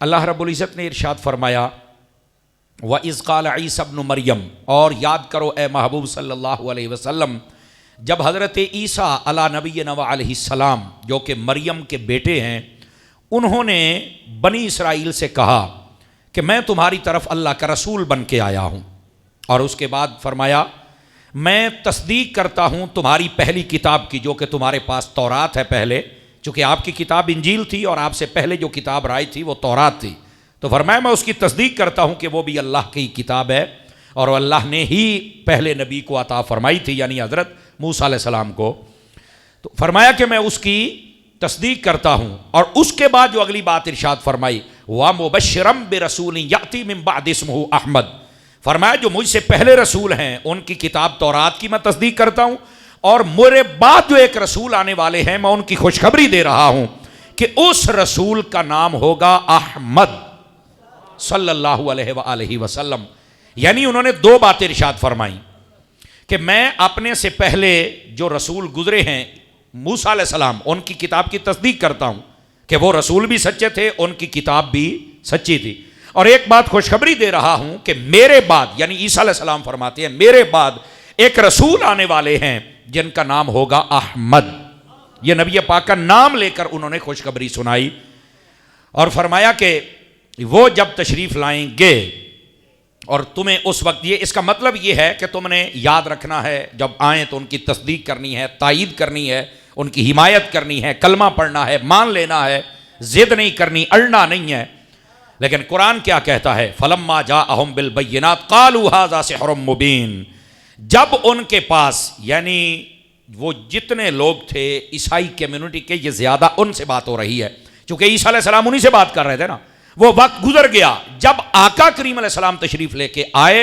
अल्लाह रब्बुल इज़्ज़त ने इरशाद फरमाया व इज़ क़ाल ईसा इब्न मरियम, और याद करो ए महबूब सल्लल्लाहु अलैहि वसल्लम, जब हज़रत ईसा अला नबीना व अलैहिस्सलाम जो कि मरियम के बेटे हैं, उन्होंने बनी इसराइल से कहा कि मैं तुम्हारी तरफ अल्लाह का रसूल बन के आया हूँ। और उसके बाद फरमाया मैं तस्दीक करता हूँ तुम्हारी पहली किताब की जो कि तुम्हारे पास तौरात है पहले, चूँकि आपकी किताब इंजील थी और आपसे पहले जो किताब आई थी वो तौरात थी। तो फरमाया मैं उसकी तस्दीक करता हूँ कि वो भी अल्लाह की किताब है और अल्लाह ने ही पहले नबी को अता फरमाई थी, यानी हज़रत मूसा अलैहिस्सलाम को। तो फरमाया कि मैं उसकी तस्दीक करता हूँ। और उसके बाद जो अगली बात इरशाद फरमाई व मुबश्शिरम बिरसूलिन याती मिन बाद इस्मुहु अहमद, फरमाया जो मुझसे पहले रसूल हैं उनकी किताब तौरात की मैं तस्दीक करता हूँ और मेरे बाद जो एक रसूल आने वाले हैं मैं उनकी खुशखबरी दे रहा हूँ कि उस रसूल का नाम होगा अहमद सल्लल्लाहु अलैहि वसल्लम। यानी उन्होंने दो बातें इरशाद फरमाई कि मैं अपने से पहले जो रसूल गुजरे हैं मूसा अलैहिस्सलाम उनकी किताब की तस्दीक करता हूँ कि वो रसूल भी सच्चे थे, उनकी किताब भी सच्ची थी। और एक बात खुशखबरी दे रहा हूँ कि मेरे बाद, यानी ईसा अलैहिस्सलाम फरमाते हैं मेरे बाद एक रसूल आने वाले हैं जिनका नाम होगा अहमद। ये नबी पाक का नाम लेकर उन्होंने खुशखबरी सुनाई और फरमाया कि वो जब तशरीफ़ लाएंगे और तुम्हें उस वक्त, ये इसका मतलब ये है कि तुमने याद रखना है जब आएँ तो उनकी तस्दीक करनी है, तायीद करनी है, उनकी हिमायत करनी है, कलमा पढ़ना है, मान लेना है, ज़िद नहीं करनी, अड़ना नहीं है। लेकिन कुरान क्या कहता है फलम्मा जाअहुम बिल बय्यिनात क़ालू हाज़ा सिहरुम मुबीन, जब उनके पास, यानी वो जितने लोग थे ईसाई कम्युनिटी के, ये ज़्यादा उनसे बात हो रही है क्योंकि ईसा अलैहिस्सलाम उन्हीं से बात कर रहे थे ना। वो वक्त गुजर गया जब आका करीम अलैहिस्सलाम तशरीफ़ लेके आए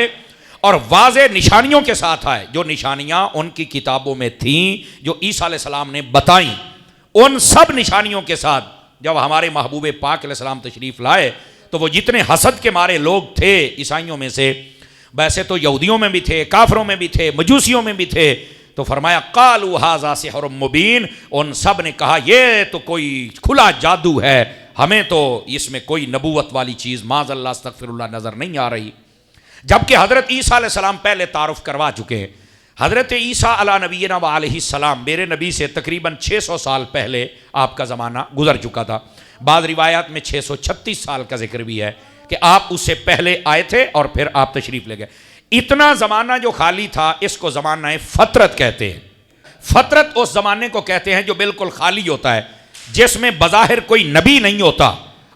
और वाज़े निशानियों के साथ आए, जो निशानियाँ उनकी किताबों में थीं जो ईसा अलैहिस्सलाम ने बताई, उन सब निशानियों के साथ जब हमारे महबूब पाक अलैहिस्सलाम तशरीफ़ लाए तो वो जितने हसद के मारे लोग थे ईसाइयों में से, वैसे तो यहूदियों में भी थे, काफरों में भी थे, मजूसियों में भी थे, तो फरमाया कालू हाज़ा सिहरुम मुबीन, उन सब ने कहा ये तो कोई खुला जादू है, हमें तो इसमें कोई नबूवत वाली चीज़ माज़अल्लाह अस्तग़फिरुल्लाह नज़र नहीं आ रही। जबकि हज़रत ईसा अलैहिस्सलाम पहले तारुफ करवा चुके हैं। हज़रत ईसा अला नबीना व अलैहिस्सलाम मेरे नबी से तकरीबन 600 साल पहले आपका ज़माना गुजर चुका था। बाद रिवायात में 636 साल का जिक्र भी है कि आप उससे पहले आए थे और फिर आप तशरीफ़ ले गए। इतना ज़माना जो खाली था इसको ज़माना फ़तरत कहते हैं। फ़तरत उस ज़माने को कहते हैं जो बिल्कुल खाली होता है, जिसमें बज़ाहिर कोई नबी नहीं होता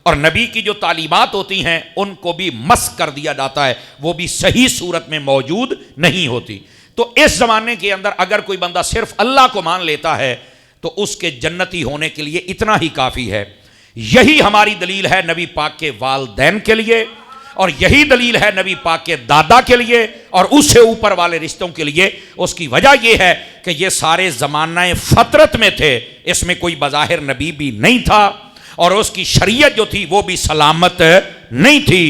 और नबी की जो तालीमात होती हैं उनको भी मस्ख़ कर दिया जाता है, वो भी सही सूरत में मौजूद नहीं होती। तो इस ज़माने के अंदर अगर कोई बंदा सिर्फ अल्लाह को मान लेता है तो उसके जन्नती होने के लिए इतना ही काफ़ी है। यही हमारी दलील है नबी पाक के वालदैन के लिए और यही दलील है नबी पाक के दादा के लिए और उससे ऊपर वाले रिश्तों के लिए। उसकी वजह यह है कि ये सारे ज़माना फ़तरत में थे, इसमें कोई बज़ाहिर नबी भी नहीं था और उसकी शरीयत जो थी वो भी सलामत नहीं थी,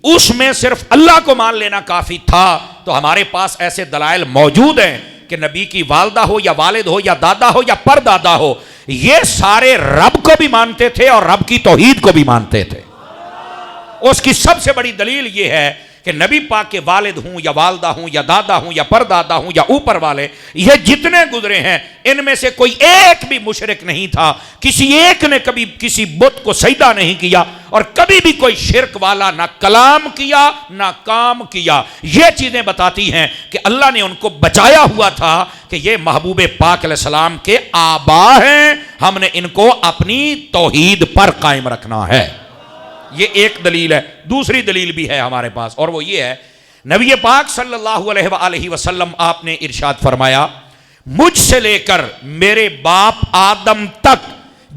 उसमें सिर्फ अल्लाह को मान लेना काफ़ी था। तो हमारे पास ऐसे दलाइल मौजूद हैं कि नबी की वालदा हो या वालिद हो या दादा हो या परदादा हो, ये सारे रब को भी मानते थे और रब की तौहीद को भी मानते थे। उसकी सबसे बड़ी दलील ये है कि नबी पाक के वालिद हूं या वालदा हूं या दादा हूं या परदादा हूं या ऊपर वाले, ये जितने गुजरे हैं इनमें से कोई एक भी मुशरिक नहीं था, किसी एक ने कभी किसी बुत को सजदा नहीं किया और कभी भी कोई शिरक वाला ना कलाम किया ना काम किया। ये चीज़ें बताती हैं कि अल्लाह ने उनको बचाया हुआ था कि ये महबूब पाक अलैहिस्सलाम के आबा हैं, हमने इनको अपनी तौहीद पर कायम रखना है। ये एक दलील है। दूसरी दलील भी है हमारे पास और वो ये है नबी पाक सल्लल्लाहु अलैहि वसल्लम आपने इरशाद फरमाया मुझसे लेकर मेरे बाप आदम तक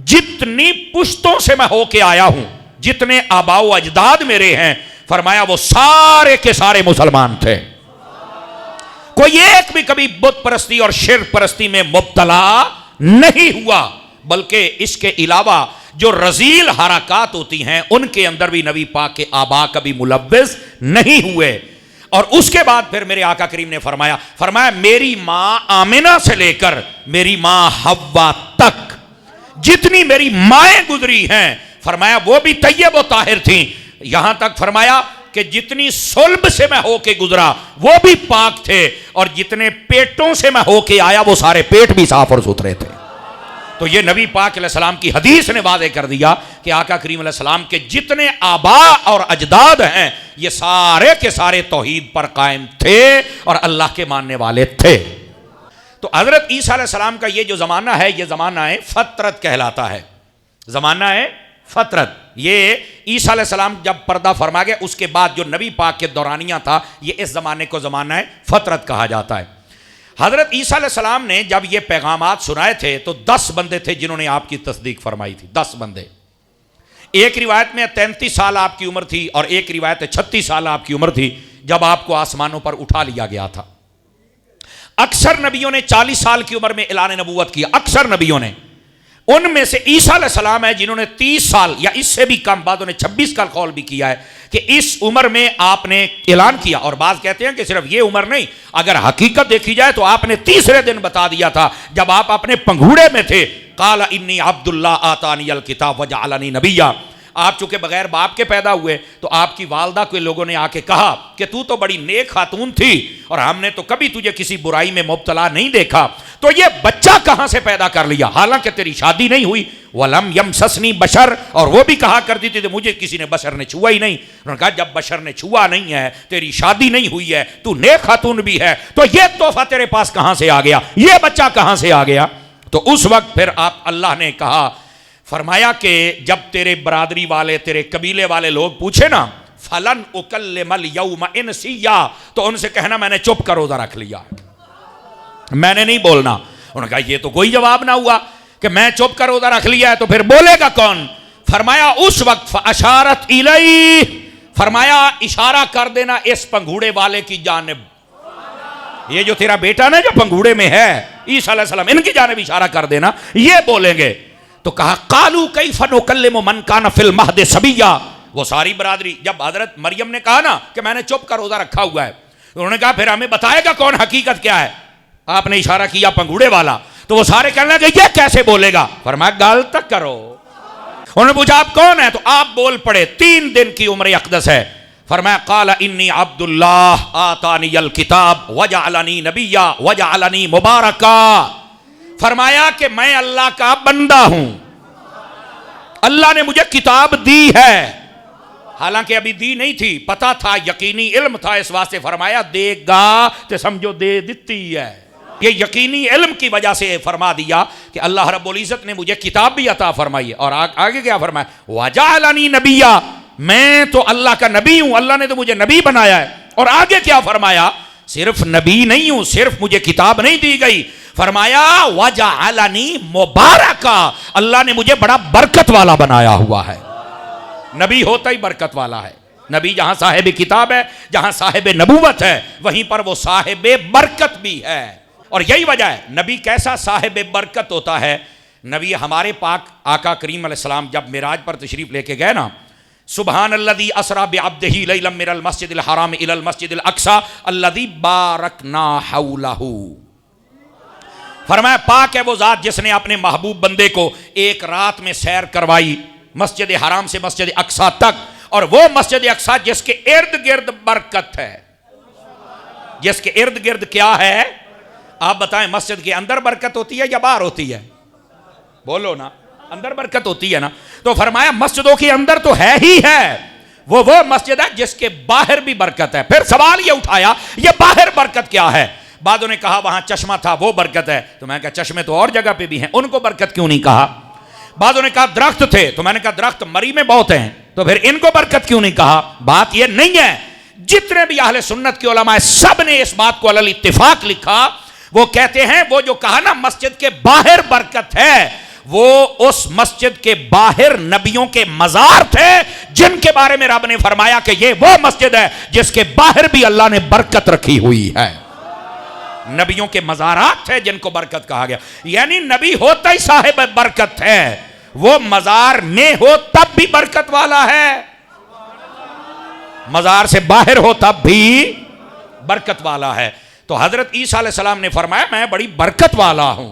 जितनी पुश्तों से मैं होके आया हूं, जितने आबाओ अजदाद मेरे हैं, फरमाया वो सारे के सारे मुसलमान थे। कोई एक भी कभी बुत परस्ती और शिर्क परस्ती में मुब्तला नहीं हुआ, बल्कि इसके अलावा जो रजील हरकात होती हैं उनके अंदर भी नबी पाक के आबा कभी मुलव्विस नहीं हुए। और उसके बाद फिर मेरे आका करीम ने फरमाया मेरी माँ आमिना से लेकर मेरी माँ हव्वा तक जितनी मेरी माएँ गुजरी हैं, फरमाया वो भी तैयब व ताहिर थी। यहां तक फरमाया कि जितनी सुल्ब से मैं होके गुजरा वो भी पाक थे, और जितने पेटों से मैं होके आया वो सारे पेट भी साफ और सुथरे थे। तो ये नबी पाक अलैहिस्सलाम की हदीस ने वादे कर दिया कि आका करीम अलैहिस्सलाम के जितने आबा और अजदाद हैं ये सारे के सारे तौहीद पर कायम थे और अल्लाह के मानने वाले थे। तो हजरत ईसा अलैहिस्सलाम का ये जो ज़माना है ये ज़माना है फ़तरत कहलाता है, ज़माना है फ़तरत। ये ईसा अलैहिस्सलाम जब पर्दा फरमा गए उसके बाद जो नबी पाक के दौरानिया था ये इस ज़माने को ज़माना है फ़तरत कहा जाता है। हज़रत ईसा अलैहिस्सलाम ने जब ये पैगामात सुनाए थे तो 10 बंदे थे जिन्होंने आपकी तस्दीक फरमाई थी, 10 बंदे। एक रिवायत में 33 साल आपकी उम्र थी और एक रिवायत 36 साल आपकी उम्र थी जब आपको आसमानों पर उठा लिया गया था। अक्सर नबियों ने 40 साल की उम्र में ऐलान नबूवत किया, अक्सर नबियों ने। उनमें से ईसा अलैहिस्सलाम है जिन्होंने 30 साल या इससे भी कम, बादों ने 26 का कौल भी किया है कि इस उम्र में आपने ऐलान किया। और बात कहते हैं कि सिर्फ ये उम्र नहीं, अगर हकीकत देखी जाए तो आपने तीसरे दिन बता दिया था जब आप अपने पंघूड़े में थे, काला इन्नी अब्दुल्ला आतानी अल किताब वजअलनी नबिय्या। आप चूंकि बगैर बाप के पैदा हुए तो आपकी वालदा के लोगों ने आके कहा कि तू तो बड़ी नेक खातून थी और हमने तो कभी तुझे किसी बुराई में मुब्तला नहीं देखा, तो ये बच्चा कहां से पैदा कर लिया, हालांकि तेरी शादी नहीं हुई। वलम यमससनी बशर, और वो भी कहा करती थी मुझे किसी ने बशर ने छुआ ही नहीं। उन्होंने कहा जब बशर ने छुआ नहीं है, तेरी शादी नहीं हुई है, तू नेक खातून भी है, तो ये तोहफा तेरे पास कहां से आ गया, ये बच्चा कहां से आ गया। तो उस वक्त फिर आप अल्लाह ने कहा, फरमाया कि जब तेरे बरादरी वाले, तेरे कबीले वाले लोग पूछे ना, फलन उकल्लिमल यौम इंसिया, तो उनसे कहना मैंने चुप कर रोजा रख लिया, मैंने नहीं बोलना। उन्होंने कहा ये तो कोई जवाब ना हुआ कि मैं चुप कर रोजा रख लिया है, तो फिर बोलेगा कौन। फरमाया उस वक्त अशारत इलई, फरमाया इशारा कर देना इस पंघूड़े वाले की जानिब, ये जो तेरा बेटा ना जो पंघूड़े में है ईसा अलैहिस्सलाम, इनकी जानिब इशारा कर देना, ये बोलेंगे। तो कहा कालू कैफ़ नुकल्लिमु मन कान फिल महद सबिय्या, वो सारी बरादरी, जब हजरत मरियम ने कहा ना कि मैंने चुप कर रोजा रखा हुआ है, उन्होंने कहा फिर हमें बताएगा कौन, हकीकत क्या है। आपने इशारा किया पंघूड़े वाला, तो वो सारे कहने लगे ये कैसे बोलेगा। फरमाया गाल तक करो। उन्होंने पूछा आप कौन है, तो आप बोल पड़े 3 दिन की उम्र अक़दस है। फरमाया काला इन्नी अब्दुल्लाह आतानी अल किताब वजअलनी नबिय्या वजअलनी मुबारका। फरमाया कि मैं अल्लाह का बंदा हूं, अल्लाह ने मुझे किताब दी है, हालांकि अभी दी नहीं थी, पता था, यकीनी इल्म था, इस वास्ते फरमाया देगा तो समझो दे दी है। ये यकीनी इल्म की वजह से फरमा दिया कि अल्लाह रब्बुल इज्जत ने मुझे किताब भी अता फरमाई है। और आगे क्या फरमाया, वजअलनी नबिय्या, मैं तो अल्लाह का नबी हूं, अल्लाह ने तो मुझे नबी बनाया है। और आगे क्या फरमाया, सिर्फ नबी नहीं हूं, सिर्फ मुझे किताब नहीं दी गई, फरमाया वजअलनी मुबारका, अल्लाह ने मुझे बड़ा बरकत वाला बनाया हुआ है। नबी होता ही बरकत वाला है। नबी जहां साहिब किताब है, जहां साहिब नबूवत है, वहीं पर वो साहिब बरकत भी है। और यही वजह है नबी कैसा साहिब बरकत होता है। नबी हमारे पाक आका करीम अलैहिस्सलाम जब मिराज पर तशरीफ लेके गए ना, सुबहानल्लज़ी असरा बिअब्दिही लैलन मिनल मस्जिदिल हराम इलल मस्जिदिल अक्सा अल्लज़ी बारकना हौलहू। फरमाया पाक है वो ज़ात जिसने अपने महबूब बंदे को एक रात में सैर करवाई मस्जिद हराम से मस्जिद अक्सा तक, और वो मस्जिद अक्सा जिसके इर्द गिर्द बरकत है। जिसके इर्द गिर्द क्या है आप बताएं, मस्जिद के अंदर बरकत होती है या बाहर होती है, बोलो ना, अंदर बरकत होती है ना। तो फरमाया मस्जिदों के अंदर तो है ही है, वो मस्जिद है जिसके बाहर भी बरकत है। फिर सवाल ये उठाया ये बाहर बरकत क्या है। बादों ने कहा वहां चश्मा था वो बरकत है, तो मैंने कहा चश्मे तो और जगह पे भी हैं, उनको बरकत क्यों नहीं कहा। बादों ने कहा दरख्त थे, तो मैंने कहा दरख्त मरी में बहुत हैं, तो फिर इनको बरकत क्यों नहीं कहा। बात यह नहीं है, जितने भी अहले सुन्नत के उलमा है सब ने इस बात को अलल इत्तिफाक लिखा। वो कहते हैं वो जो कहा ना मस्जिद के बाहर बरकत है, वो उस मस्जिद के बाहर नबियों के मजार थे जिनके बारे में रब ने फरमाया कि ये वो मस्जिद है जिसके बाहर भी अल्लाह ने बरकत रखी हुई है। नबियों के मजारात थे जिनको बरकत कहा गया, यानी नबी होता ही साहिब बरकत है, वो मजार में हो तब भी बरकत वाला है, मजार से बाहर हो तब भी बरकत वाला है। तो हजरत ईसा अलैहिस्सलाम ने फरमाया मैं बड़ी बरकत वाला हूं।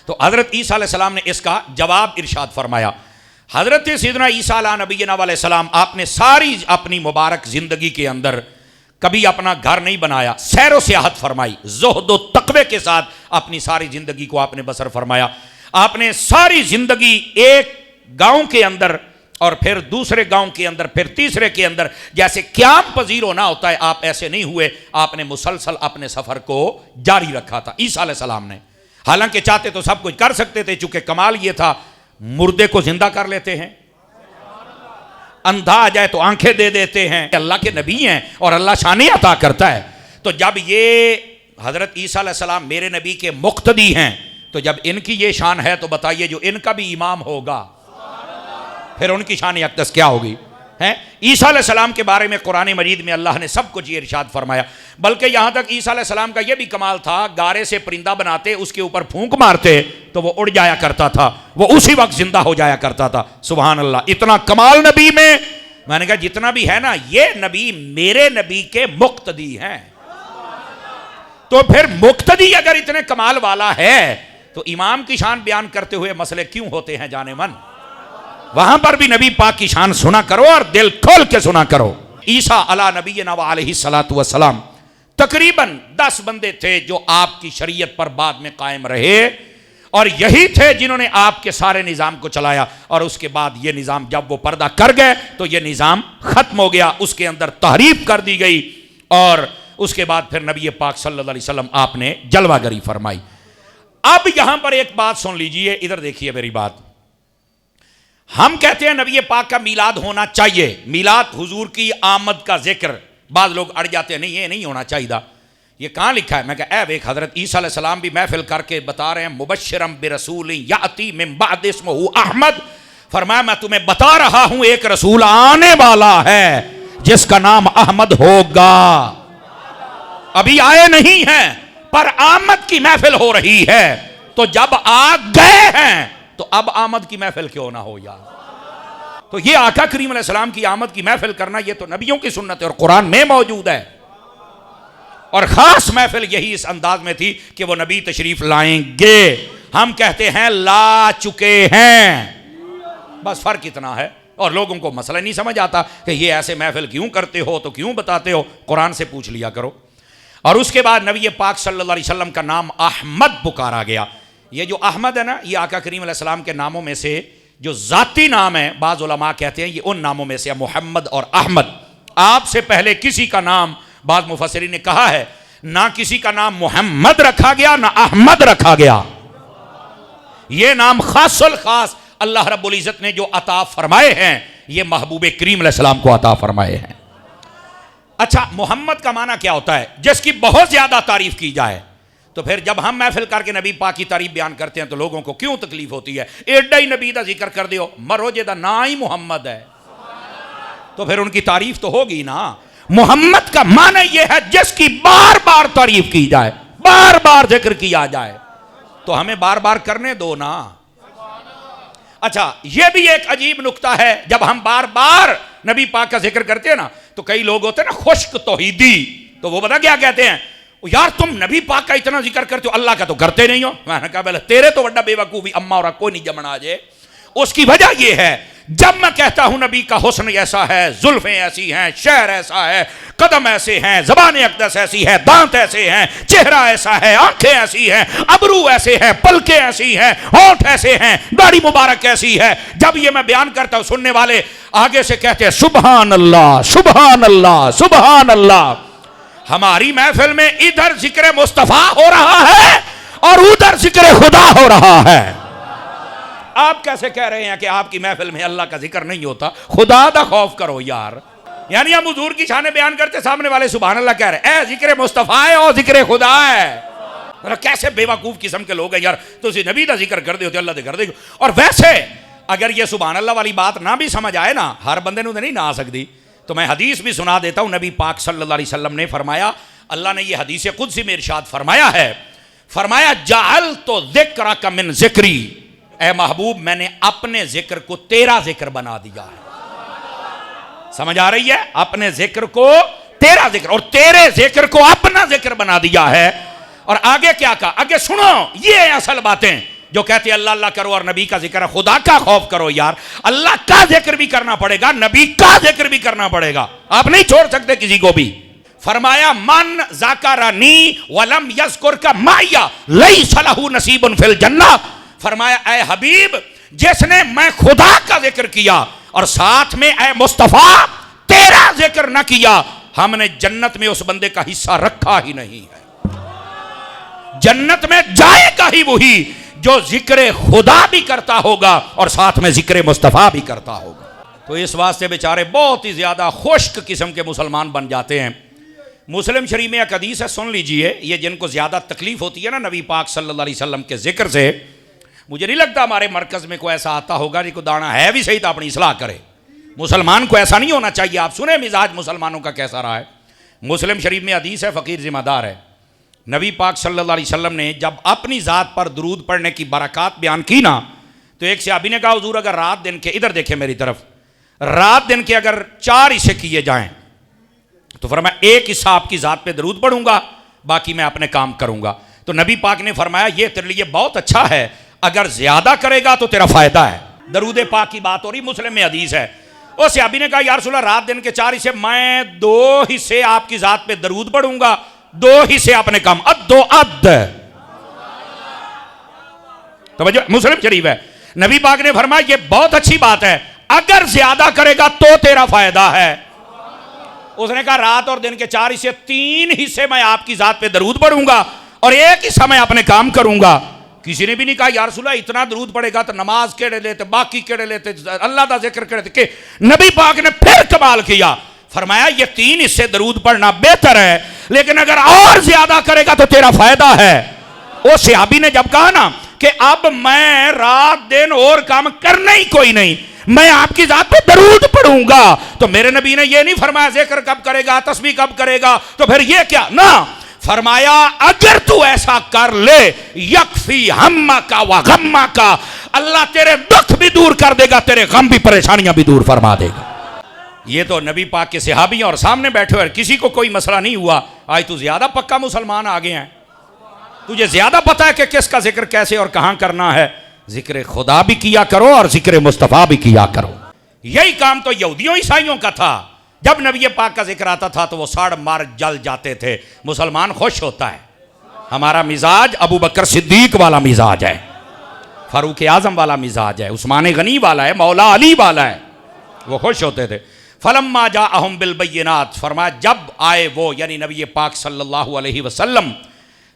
तो हजरत ईसा अलैहिस्सलाम ने इसका जवाब इरशाद फरमाया, हज़रत सैयदना ईसा अला नबीना अलैहिस्सलाम आपने सारी अपनी मुबारक ज़िंदगी के अंदर कभी अपना घर नहीं बनाया, सैर व सियाहत फरमाई, ज़ुहद व तक़वे के साथ अपनी सारी ज़िंदगी को आपने बसर फरमाया। आपने सारी ज़िंदगी एक गांव के अंदर और फिर दूसरे गांव के अंदर, फिर तीसरे के अंदर, जैसे क़याम पजीर होना होता है, आप ऐसे नहीं हुए। आपने मुसलसल अपने सफ़र को जारी रखा था ईसा अलैहिस्सलाम ने। हालांकि चाहते तो सब कुछ कर सकते थे, चूंकि कमाल ये था मुर्दे को जिंदा कर लेते हैं, अंधा आ जाए तो आंखें दे देते हैं, अल्लाह के नबी हैं और अल्लाह शान अता करता है। तो जब ये हज़रत ईसा अलैहिस्सलाम मेरे नबी के मुक्तदी हैं, तो जब इनकी ये शान है तो बताइए जो इनका भी इमाम होगा फिर उनकी शान अक़दस क्या होगी। हैं ईसा अलैहिस्सलाम के बारे में कुरान मजीद में अल्लाह ने सब कुछ ये इरशाद फरमाया। बल्कि यहाँ तक ईसा अलैहिस्सलाम का ये भी कमाल था, गारे से परिंदा बनाते, उसके ऊपर फूंक मारते तो वो उड़ जाया करता था, वो उसी वक्त जिंदा हो जाया करता था। सुभान अल्लाह, इतना कमाल नबी में। मैंने कहा जितना भी है ना, ये नबी मेरे नबी के मुक्तदी हैं। तो फिर मुक्तदी अगर इतने कमाल वाला है तो इमाम की शान बयान करते हुए मसले क्यों होते हैं जाने मन। वहां पर भी नबी पाक की शान सुना करो और दिल खोल के सुना करो। ईसा अला नबीना अलैहिस्सलातु वस्सलाम तकरीबन 10 बंदे थे जो आपकी शरीयत पर बाद में कायम रहे, और यही थे जिन्होंने आपके सारे निज़ाम को चलाया। और उसके बाद ये निज़ाम जब वो पर्दा कर गए तो ये निज़ाम ख़त्म हो गया, उसके अंदर तहरीफ कर दी गई। और उसके बाद फिर नबी पाक सल्लल्लाहु अलैहि वसल्लम आपने जलवागरी फरमाई। अब यहां पर एक बात सुन लीजिए, इधर देखिए मेरी बात। हम कहते हैं नबी पाक का मीलाद होना चाहिए, मीलाद हुजूर की आमद का जिक्र। बाद लोग अड़ जाते हैं, नहीं ये नहीं होना चाहिए। ये कहाँ लिखा है? मैं कहा ए वेख, हज़रत ईसा अलैहिस्सलाम भी महफिल करके बता रहे हैं, मुबश्शिरम बिरसूल याती मिन बाद इस्मुहु अहमद। फरमाया मैं तुम्हें बता रहा हूं एक रसूल आने वाला है जिसका नाम अहमद होगा। अभी आए नहीं हैं पर आमद की महफिल हो रही है। तो जब आ गए हैं तो अब आमद की महफिल क्यों ना हो यार। तो ये आका करीम अलैहिस्सलाम की आमद की महफिल करना, ये तो नबियों की सुन्नत है और कुरान में मौजूद है। और खास महफिल यही इस अंदाज में थी कि वो नबी तशरीफ लाएंगे। हम कहते हैं ला चुके हैं, बस फर्क इतना है। और लोगों को मसला नहीं समझ आता कि ये ऐसे महफिल क्यों करते हो, तो क्यों बताते हो, कुरान से पूछ लिया करो। और उसके बाद नबी पाक सल्लल्लाहु अलैहि वसल्लम का नाम अहमद पुकारा गया। ये जो अहमद है ना, ये आका करीम अलैहिस्सलाम के नामों में से जो ज़ाती नाम है, बाज़ उलमा कहते हैं ये उन नामों में से है, मोहम्मद और अहमद। आपसे पहले किसी का नाम, बाज़ मुफस्सिरीन ने कहा है, ना किसी का नाम मोहम्मद रखा गया ना अहमद रखा गया। ये नाम खासुल खास अल्लाह रब्बुल इज़्ज़त ने जो अता फरमाए हैं, ये महबूब करीम अलैहिस्सलाम को अता फरमाए हैं। अच्छा, मोहम्मद का माना क्या होता है? जिसकी बहुत ज़्यादा तारीफ की जाए। तो फिर जब हम महफिल करके नबी पाक की तारीफ बयान करते हैं तो लोगों को क्यों तकलीफ होती है? एडा ही नबी का जिक्र कर दियो, मरो जेदा ना ही मोहम्मद है, तो फिर उनकी तारीफ तो होगी ना। मोहम्मद का माना यह है जिसकी बार बार तारीफ की जाए, बार बार जिक्र किया जाए, तो हमें बार बार करने दो ना। अच्छा, यह भी एक अजीब नुक्ता है, जब हम बार बार नबी पाक का जिक्र करते हैं ना, तो कई लोग होते हैं ना खुश्क तौहीदी, तो वो पता क्या कहते हैं, यार तुम नबी पाक का इतना जिक्र करते हो, अल्लाह का तो करते नहीं हो। मैंने कहा पहले तेरे तो बड़ा बेवकूफी अम्मा और कोई नहीं जमना जे। उसकी वजह यह है, जब मैं कहता हूं नबी का हुस्न ऐसा है, जुल्फें ऐसी हैं, शहर ऐसा है, कदम ऐसे हैं, ज़बान अक़दस ऐसी है, दांत ऐसे हैं, चेहरा ऐसा है, आंखें ऐसी हैं, अबरू ऐसे हैं, पलकें ऐसी हैं, होंठ ऐसे हैं, दाढ़ी मुबारक ऐसी है, जब ये मैं बयान करता हूं सुनने वाले आगे से कहते हैं सुबहान अल्लाह सुबहान अल्लाह सुबहान अल्लाह। हमारी महफिल में इधर जिक्र मुस्तफा हो रहा है और उधर जिक्र खुदा हो रहा है। आप कैसे कह रहे हैं कि आपकी महफिल में अल्लाह का जिक्र नहीं होता? खुदा दा खौफ करो यार। यानी हम हुजूर की शान बयान करते, सामने वाले सुभान अल्लाह कह रहे हैं, जिक्र मुस्तफा है और जिक्र खुदा है। कैसे बेवकूफ किस्म के लोग हैं यार। तो नबी का जिक्र कर दे होते अल्लाह दे कर देगा। और वैसे अगर ये सुभान अल्लाह वाली बात ना भी समझ आए ना, हर बंदे ने नहीं ना आ सकती, तो मैं हदीस भी सुना देता हूं। नबी पाक सल्लल्लाहु अलैहि वसल्लम ने फरमाया, अल्लाह ने ये हदीस कुदसी में इरशाद फरमाया है, फरमाया जाअल तो ज़िक्र का मिन ज़िक्री, ए महबूब मैंने अपने जिक्र को तेरा जिक्र बना दिया है। समझ आ रही है? अपने जिक्र को तेरा जिक्र और तेरे जिक्र को अपना जिक्र बना दिया है। और आगे क्या कहा? आगे सुनो, ये असल बातें जो कहते हैं अल्लाह अल्लाह करो और नबी का जिक्र है, खुदा का खौफ करो यार। अल्लाह का जिक्र भी करना पड़ेगा, नबी का जिक्र भी करना पड़ेगा, आप नहीं छोड़ सकते किसी को भी। फरमाया मन ज़ाकरनी वलम यज़कुर का माया लैसा लहू नसीबुन फिल जन्नह। फरमाया ऐ हबीब, जिसने मैं खुदा का जिक्र किया और साथ में ऐ मुस्तफा तेरा जिक्र न किया, हमने जन्नत में उस बंदे का हिस्सा रखा ही नहीं है। जन्नत में जाएगा ही वही जो जिक्र खुदा भी करता होगा और साथ में जिक्र मुस्तफा भी करता होगा। तो इस वास्ते बेचारे बहुत ही ज्यादा खुश्क किस्म के मुसलमान बन जाते हैं। मुस्लिम शरीफ में एक हदीस है, सुन लीजिए, ये जिनको ज्यादा तकलीफ होती है ना नबी पाक सल्लल्लाहु अलैहि वसल्लम के जिक्र से, मुझे नहीं लगता हमारे मरकज में कोई ऐसा आता होगा जिसको दाना है भी सही तो अपनी इस्लाह करे। मुसलमान को ऐसा नहीं होना चाहिए। आप सुने मिजाज मुसलमानों का कैसा रहा है। मुस्लिम शरीफ में हदीस है, फ़कीर जिम्मेदार है। नबी पाक सल्लल्लाहु अलैहि वसल्लम ने जब अपनी ज़ात पर दुरूद पढ़ने की बरक़ात बयान की ना, तो एक सहाबी ने कहा हुजूर अगर रात दिन के, इधर देखें मेरी तरफ, रात दिन के अगर 4 हिस्से किए जाएं तो फरमाया एक हिस्सा आपकी ज़ात पे दरूद पढ़ूंगा, बाकी मैं अपने काम करूंगा। तो नबी पाक ने फरमाया ये तेरे लिए बहुत अच्छा है, अगर ज़्यादा करेगा तो तेरा फ़ायदा है। दरूद पाक की बात हो रही, मुस्लिम में हदीस है। और सहाबी ने कहा या रसूल अल्लाह रात दिन के 4 हिस्से, मैं 2 हिस्से आपकी ज़ात पे दरूद पढ़ूंगा, 2 हिस्से अपने काम। अद्दो अद्द, तो मुस्लिम शरीफ है। नबी पाक ने फरमाया ये बहुत अच्छी बात है, अगर ज्यादा करेगा तो तेरा फायदा है। उसने कहा रात और दिन के 4 हिस्से, 3 हिस्से मैं आपकी जात पे दरूद पढ़ूंगा और 1 हिस्सा मैं अपने काम करूंगा। किसी ने भी नहीं कहा या रसूल अल्लाह इतना दरूद पड़ेगा तो नमाज केड़े लेते, बाकी केड़े लेते, अल्लाह का जिक्र केड़े लेते। नबी पाक ने फिर कमाल किया, फरमाया ये 3 हिस्से दरूद पढ़ना बेहतर है, लेकिन अगर और ज्यादा करेगा तो तेरा फायदा है। वो सहाबी ने जब कहा ना कि अब मैं रात दिन और काम करना ही कोई नहीं, मैं आपकी जात पे दरूद पढ़ूंगा, तो मेरे नबी ने ये नहीं फरमाया जिक्र कब करेगा, तस्बीह कब करेगा, तो फिर ये क्या ना, फरमाया अगर तू ऐसा कर ले यकफी हम्मा का व गम्मा का, अल्लाह तेरे दुख भी दूर कर देगा, तेरे गम भी परेशानियां भी दूर फरमा देगा। ये तो नबी पाक के सहाबी और सामने बैठे हुए, किसी को कोई मसला नहीं हुआ। आज तू ज्यादा पक्का मुसलमान आ गए हैं, तुझे ज्यादा पता है कि किसका जिक्र कैसे और कहां करना है। जिक्र खुदा भी किया करो और जिक्र मुस्तफा भी किया करो। यही काम तो यहूदियों ईसाइयों का था। जब नबी पाक का जिक्र आता था तो वो साड़ मार जल जाते थे। मुसलमान खुश होता है, हमारा मिजाज अबू बकर सिद्दीक वाला मिजाज है, फारूक आजम वाला मिजाज है, उस्मान गनी वाला है, मौला अली वाला है, वो खुश होते थे। फलम्मा जाअहुम बिल बय्यिनात, फरमाया जब आए वो यानी नबी पाक सल्लल्लाहु अलैहि वसल्लम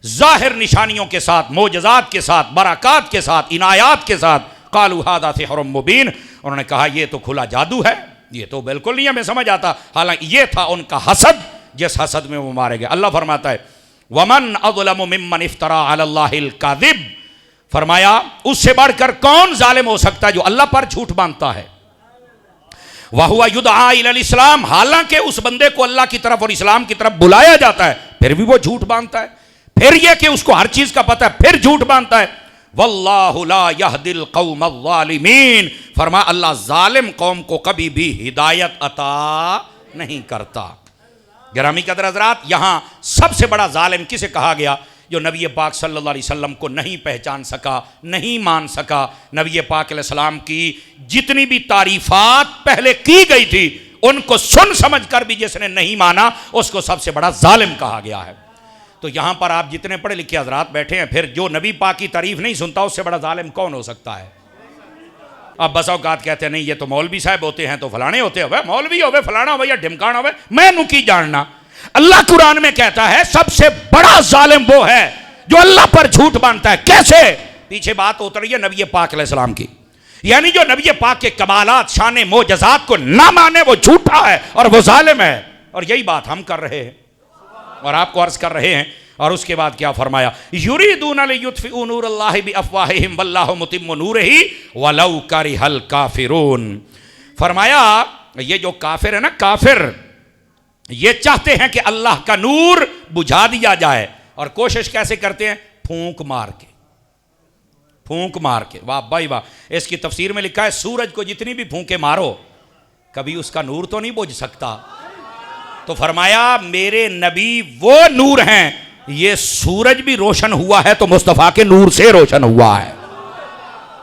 जाहिर निशानियों के साथ, मोजज़ात के साथ, बरक़ात के साथ, इनायात के साथ, कालू हादा सिहरुम मुबीन, उन्होंने कहा ये तो खुला जादू है, ये तो बिल्कुल नहीं हमें समझ आता। हालांकि ये था उनका हसद, जिस हसद में वो मारे गए। अल्लाह फरमाता है वमन अज़लमु मिम्मन इफ्तरा अलल्लाहिल काज़िब, फरमाया उससे बढ़कर कौन जालिम हो सकता है जो अल्लाह पर झूठ बांधता है। वहुवा युदआ इलल इस्लाम, हालांकि उस बंदे को अल्लाह की तरफ और इस्लाम की तरफ बुलाया जाता है, फिर भी वो झूठ बांधता है। फिर यह कि उसको हर चीज का पता है, फिर झूठ बांधता है। वल्लाहु ला यहदिल कौम अज़्ज़ालिमीन, फरमा अल्लाह जालिम कौम को कभी भी हिदायत अता नहीं करता। गिरामी कदर हज़रात, यहां सबसे बड़ा जालिम किसे कहा गया? जो नबी पाक सल्लल्लाहु अलैहि वसल्लम को नहीं पहचान सका, नहीं मान सका। नबी पाक अलैहि सलाम की जितनी भी तारीफात पहले की गई थी, उनको सुन समझ कर भी जिसने नहीं माना, उसको सबसे बड़ा जालिम कहा गया है। तो यहां पर आप जितने पढ़े लिखे हजरात बैठे हैं, फिर जो नबी पाक की तारीफ नहीं सुनता, उससे बड़ा जालिम कौन हो सकता है? अब बस औकात कहते हैं नहीं ये तो मौलवी साहब होते हैं तो फलाने होते हैं, मौलवी होवे, फलाना हो या ढिमकाना हो, मैं नुकी जानना। अल्लाह कुरान में कहता है सबसे बड़ा जालिम वो है जो अल्लाह पर झूठ बांधता है। कैसे? पीछे बात उतर रही है नबी पाक अलैहिस्सलाम की, यानी जो नबी पाक के कमालात, शान, मोजज़ात को ना माने वो झूठा है और वो जालिम है। और यही बात हम कर रहे हैं और आपको अर्ज कर रहे हैं। और उसके बाद क्या फरमाया? युरीदून लियुत्फिऊ नूरल्लाहि बिअफ़वाहिहिम वल्लाहु मुतिम्मु नूरिही वलौ करिहल काफिरून। फरमाया ये जो काफिर है ना, काफिर ये चाहते हैं कि अल्लाह का नूर बुझा दिया जाए। और कोशिश कैसे करते हैं? फूंक मार के, फूंक मार के। वाह भाई वाह। इसकी तफसीर में लिखा है सूरज को जितनी भी फूंके मारो कभी उसका नूर तो नहीं बुझ सकता। तो फरमाया मेरे नबी वो नूर हैं, ये सूरज भी रोशन हुआ है तो मुस्तफ़ा के नूर से रोशन हुआ है।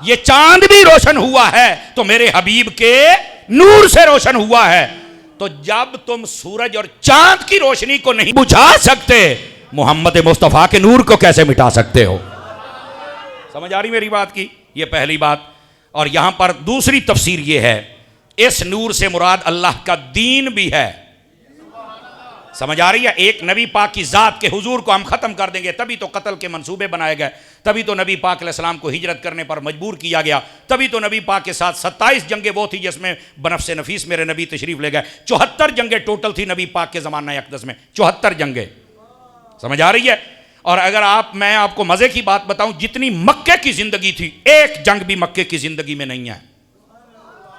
ये चांद भी रोशन हुआ है तो मेरे हबीब के नूर से रोशन हुआ है। तो जब तुम सूरज और चांद की रोशनी को नहीं बुझा सकते, मोहम्मद मुस्तफा के नूर को कैसे मिटा सकते हो? समझ आ रही मेरी बात की? ये पहली बात। और यहां पर दूसरी तफसीर ये है, इस नूर से मुराद अल्लाह का दीन भी है। समझ आ रही है? एक नबी पाक की जात के हुजूर को हम खत्म कर देंगे, तभी तो कत्ल के मंसूबे बनाए गए, तभी तो नबी पाक अलैहिस्सलाम को हिजरत करने पर मजबूर किया गया, तभी तो नबी पाक के साथ 27 जंगें वो थी जिसमें बनफ्से नफीस मेरे नबी तशरीफ ले गए। 74 जंगें टोटल थी नबी पाक के ज़माना अक़दस में, 74 जंगें। समझ आ रही है? और अगर मैं आपको मजे की बात बताऊं, जितनी मक्के की जिंदगी थी, एक जंग भी मक्के की जिंदगी में नहीं है,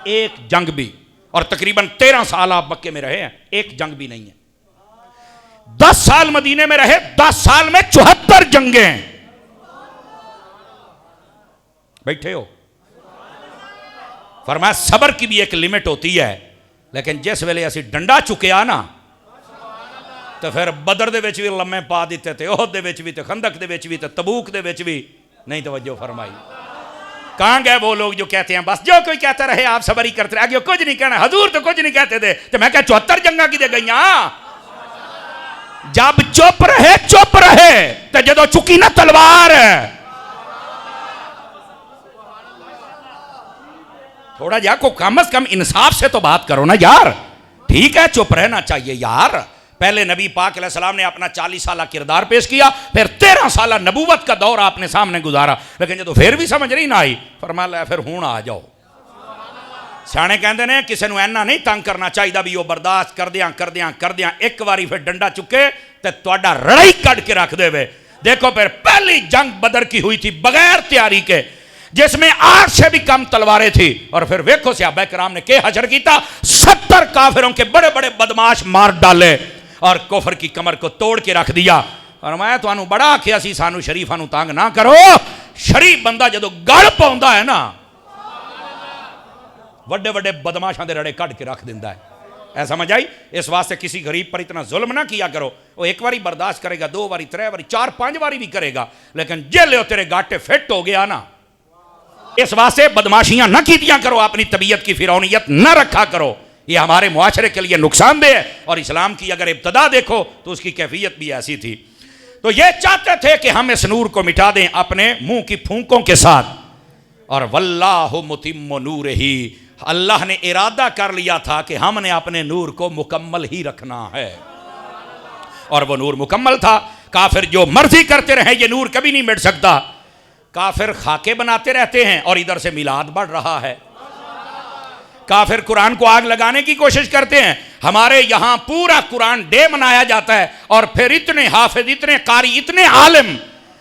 एक जंग भी। और तकरीबन 13 साल आप मक्के में रहे हैं, एक जंग भी नहीं है। 10 साल मदीने में रहे, 10 साल में 74 जंगें। बैठे हो? फरमाया सबर की भी एक लिमिट होती है, लेकिन जिस वेले असी डंडा चुकिया ना, तो फिर बदर दे विच भी लम्मे पा दिते थे, ओहद दे विच भी, ते खंदक दे विच भी, ते तबूक दे विच भी। नहीं तवज्जो फरमाई। कहां गए वो लोग जो कहते हैं बस जो कोई कहता रहे आप सबर ही करते रहे, आगे कुछ नहीं कहना, हजूर तो कुछ नहीं कहते थे। तो मैं क्या 74 जंगा की दे गई? जब चुप रहे तो जदों चुकी ना तलवार, थोड़ा जा को कम से कम इंसाफ से तो बात करो ना यार। ठीक है, चुप रहना चाहिए यार। पहले नबी पाक अलैहिस्सलाम ने अपना 40 साल किरदार पेश किया, फिर 13 साल नबूवत का दौर आपने सामने गुजारा, लेकिन जो फिर भी समझ नहीं ना आई, फरमाया फिर हुण आ जाओ। सियाने कहते ने किसी को इन्ना नहीं तंग करना चाहिए भी, वो बर्दाश्त कर दियां एक बारी फिर डंडा चुके तो तुहाडा रड़ाई कट के रख देवे। देखो फिर पहली जंग बदर की हुई थी बगैर तैयारी के, जिसमें 8 से भी कम तलवारें थी, और फिर देखो सहाबा किराम ने के हशर किया, 70 काफिरों के बड़े बड़े बदमाश मार डाले और कुफर की कमर को तोड़ के रख दिया। और मैं तुहानू बड़ा आखिया सी सानू शरीफा नू तंग ना करो। शरीफ बंदा जदों गल पाउंदा है ना, बड़े बड़े बदमाशों के रड़े कट के रख दिंदा है। ऐ समझ आई? इस वास्ते किसी गरीब पर इतना जुल्म ना किया करो। वो एक बारी बर्दाश्त करेगा, 2 बारी 3 बारी 4 5 बारी भी करेगा, लेकिन जे तेरे गाटे फिट हो गया ना, इस वास्ते बदमाशियां न कीतियां करो, अपनी तबीयत की फिरौनियत न रखा करो। ये हमारे मुआशरे के लिए नुकसानदेह है। और इस्लाम की अगर इब्तदा देखो तो उसकी कैफियत भी ऐसी थी। तो ये चाहते थे कि हम इस नूर को मिटा दें अपने मुंह की फूंकों के साथ। और वल्लाहु मुतिम्मु नूरिही, अल्लाह ने इरादा कर लिया था कि हमने अपने नूर को मुकम्मल ही रखना है, और वो नूर मुकम्मल था। काफिर जो मर्जी करते रहे, ये नूर कभी नहीं मिट सकता। काफिर खाके बनाते रहते हैं और इधर से मिलाद बढ़ रहा है। काफिर कुरान को आग लगाने की कोशिश करते हैं। हमारे यहां पूरा कुरान डे मनाया जाता है, और फिर इतने हाफिज, इतने कारी, इतने आलिम।